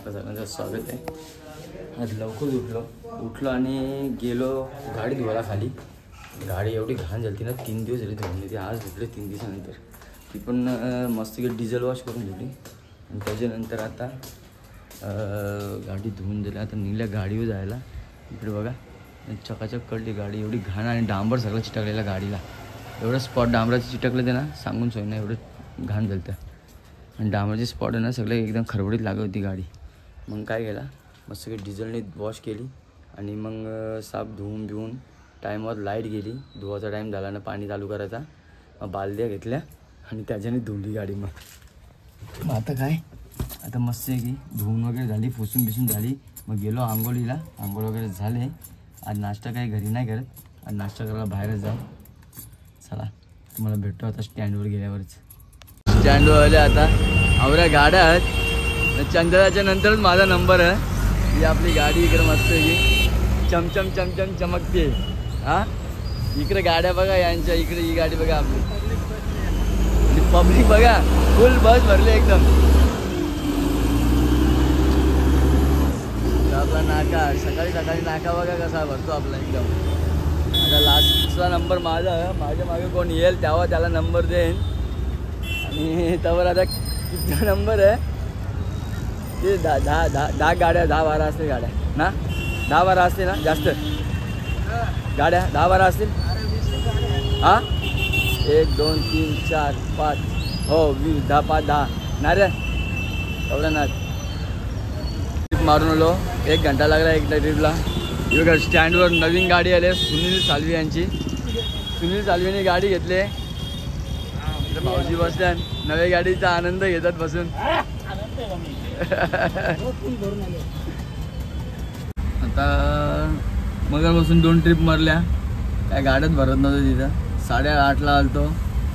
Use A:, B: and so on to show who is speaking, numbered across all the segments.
A: आपलं सगळ्यांचं स्वागत आहे। आज लवकर उठलो आणि गेलो गाडी धुवायला खाली। गाडी एवढी घाण झाली ना, 3 दिवस झाले धुवून ती, आज धुतले 3 दिवसानंतर। ती पण मस्त डिझेल वॉश करून धुतली आणि त्याच्यानंतर आता गाडी धुवून झाली। आता निघल्या गाडीवर जायला। इकडे बघा चकाचक कळली गाडी, एवढी घाण आणि डांबर सगळं चिटकलेलं गाडीला। एवढं स्पॉट डांबराचे चिटकले ते ना, सांगून सोय नाही, एवढं घाण झालं आणि डांबराचे स्पॉट आहे ना सगळे एकदम खरबडीत लागत होती गाडी। मग काय केला, मस्त काही डिझेलने वॉश केली आणि मग साफ धुवून बिवून टाईमवर लाईट गेली, धुवायचा टाईम झाला ना, पाणी चालू करायचा, मग बालद्या घेतल्या आणि त्याच्याने धुवली गाडी। मग आता काय, आता मस्त आहे की धुवून वगैरे झाली, पुसून बिसून झाली, मग गेलो आंघोळीला। आंघोळ वगैरे झाले। आज नाश्ता काही घरी नाही करत, आज नाश्ता करायला बाहेरच जाऊ। चला तुम्हाला भेटतो आता स्टँडवर गेल्यावरच। स्टँडवर आले आता, आवऱ्या गाड्या आहेत। चंद्राच्या नंतरच माझा नंबर आहे। ही आपली गाडी इकडे मस्त आहे की चमचम चमचम चमकते। हां इकडे गाड्या बघा यांच्या, इकडे ही गाडी बघा आपली, पब्लिक बघा फुल बस भरली एकदम। आपला नाका सकाळी सकाळी नाका बघा कसा भरतो आपला एकदम। आता लास्टचा नंबर माझा, माझ्या मागे कोण येईल तेव्हा त्याला नंबर देईन। आणि त्यावर आता किती नंबर आहे ते, 10 गाड्या, 10-12 असतील गाड्या ना, 10-12 असते ना, जास्त गाड्या 10-12 असतील। हां 1 2 3 4 5 हो 20 10 5 10 ना रे, एवढं ना। ट्रिप मारून आलो, 1 घंटा लागला एकदा ट्रिपला। इकडे स्टँडवर नवीन गाडी आली, सुनील सालवी यांची। सुनील सालवीने गाडी घेतली, भाऊजी बसल्या, नव्या गाडीचा आनंद घेतात बसून। आता मगापासून 2 ट्रिप मारल्या, काय गाड्यात भरत नव्हतं तिथं। 8:30ला आलतो,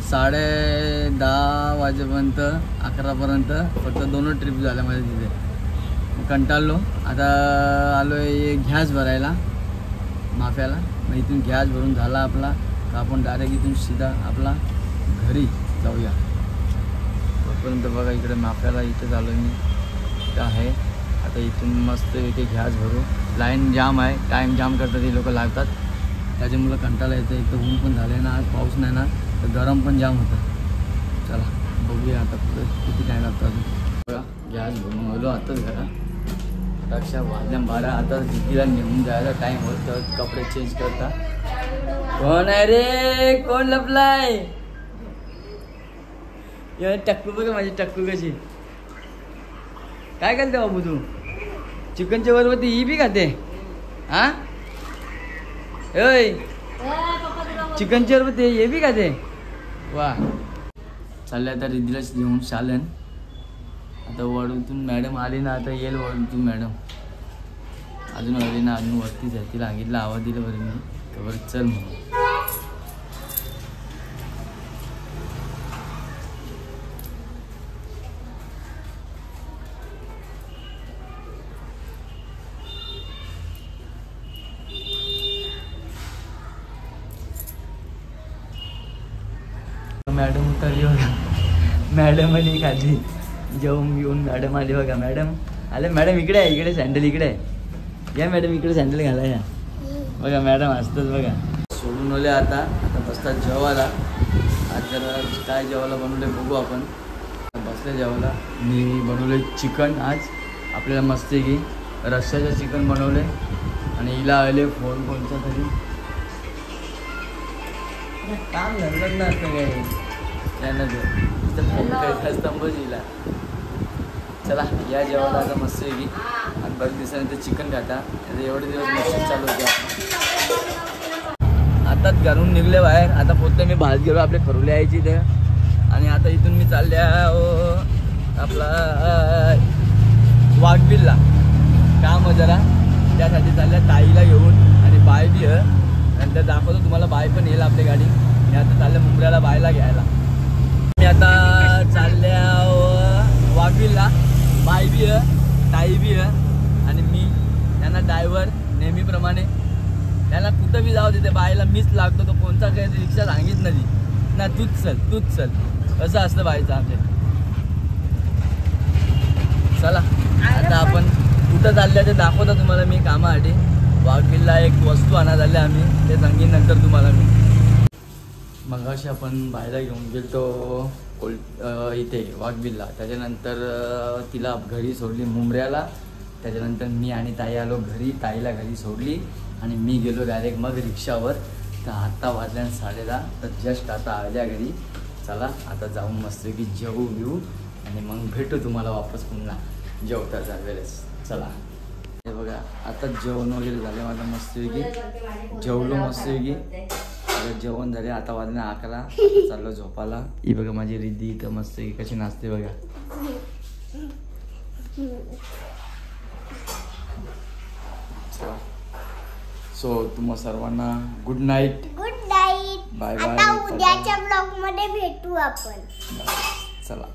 A: 10:30 वाजेपर्यंत 11पर्यंत फक्त 2 ट्रिप झाल्या माझ्या तिथे। कंटाळलो, आता आलो आहे गॅस भरायला माफ्याला। मग इथून गॅस भरून झाला आपला का आपण डायरेक्ट इथून सीधा आपला घरी जाऊया। तोपर्यंत बघा इकडे माफ्याला इथं आलो मी, इथं आहे। आता इथून मस्त इथे गॅस भरू, लाईन जाम आहे, टाईम जाम करतात हे लोक लागतात, त्याच्यामुळं कंटाळा येतं। एक तर ऊन पण झालं आहे ना, आज पाऊस नाही ना, तर गरम पण जाम होतं। चला बघूया आता पुढे किती टाईम लागतो अजून। बघा गॅस भरून आलो आताच घरा, रक्षा वाजल्या 12। आता दिदीला नेऊन जायला टाईम होतं, कपडे चेंज करता। कोण आहे रे, कोण लपलाय? टक्कू बघा माझी, टक्कू कशी काय करते बाबू तू? चिकनच्या बरोबर ती ही बी खाते? हा ओय चिकनच्या बरोबर ते हे बी खाते? वा चालले आता रिद्धीलाच घेऊन शालन। आता वडूतून मॅडम आली ना, आता येईल वडूतून मॅडम, अजून आली ना, अजून वरतीच आहे। तिला सांगितलं आवाज दिलं बरं मी, खबर चल म्हणून। मॅडम उतरली बघा, मॅडम आली खाली जेवून घेऊन। मॅडम आली बघा, मॅडम आले। मॅडम इकडे आहे, इकडे सँडल इकडे आहे, घ्या मॅडम इकडे सँडल घालायला बघा। मॅडम असतंच बघा। सोडून आले आता बसतात जेवायला। आज जरा काय जेवायला बनवले बघू आपण। बसले जेवायला, मी बनवले चिकन आज आपल्याला मस्त की रस्स्याचं चिकन बनवले। आणि हिला आले फोन कोणता तरी काम धंदत नसतं काय त्यानं स्तंभ दिला। चला या जेवायला आता मस्त आहे की, आणि बरेच दिवसानंतर चिकन खाता, एवढे दिवस मस्त चालू होते। आताच घरून निघले बाहेर, आता पोचले मी भात गेलो आपले खरुले यायची ते। आणि आता इथून मी चालल्या आपला वाघबिलला काम जरा, त्यासाठी चालल्या ताईला घेऊन। आणि बाय बी आहे, नंतर दाखवतो तुम्हाला, बाय पण येईल आपली गाडी। मी आता चालल्या मुंबईला बायला घ्यायला। मी आता चालल्या वाघबिलला, बाय बी आहे, ताई बी आहे आणि मी। त्यांना ड्रायव्हर नेहमीप्रमाणे, त्यांना कुठं बी जाऊ तिथे बायला मीच लागतो, तो कोणता काही रिक्षा सांगित नाही ना, तूच चल असं असतं बायचं आमच्या। चला आता आपण कुठं चालल्या ते दाखवतो तुम्हाला मी कामासाठी. वाघबिलला एक वस्तू आणा झाले आम्ही, ते सांगेन नंतर तुम्हाला मी. मग अशी आपण बायला घेऊन गेलो इथे वाघबिलला. त्याच्यानंतर तिला घरी सोडली मुंबऱ्याला. त्याच्यानंतर मी आणि ताई आलो घरी, ताईला घरी सोडली आणि मी गेलो डायरेक्ट मग रिक्षावर. तर आता वाजल्या 10:30. तर जस्ट आता आल्या घरी. चला आता जाऊन मस्तपैकी जेवू घेऊ आणि मग भेटू तुम्हाला वापस पुन्हा जेवताचा वेळेस. चला हे बघा आता जेवण वगैरे झाले माझं मस्तपैकी. जेवलो मस्तपैकी, जेवण झाले. आता वाजले 11. चाललो झोपाला. ही बघा माझी रिद्धी इथं मस्तपैकी कशी नाचते बघा. सो तुम्हा सर्वांना good night.
B: Good night.
A: Bye bye.
B: आता उद्याच्या ब्लॉग मध्ये भेटू आपण.
A: चला.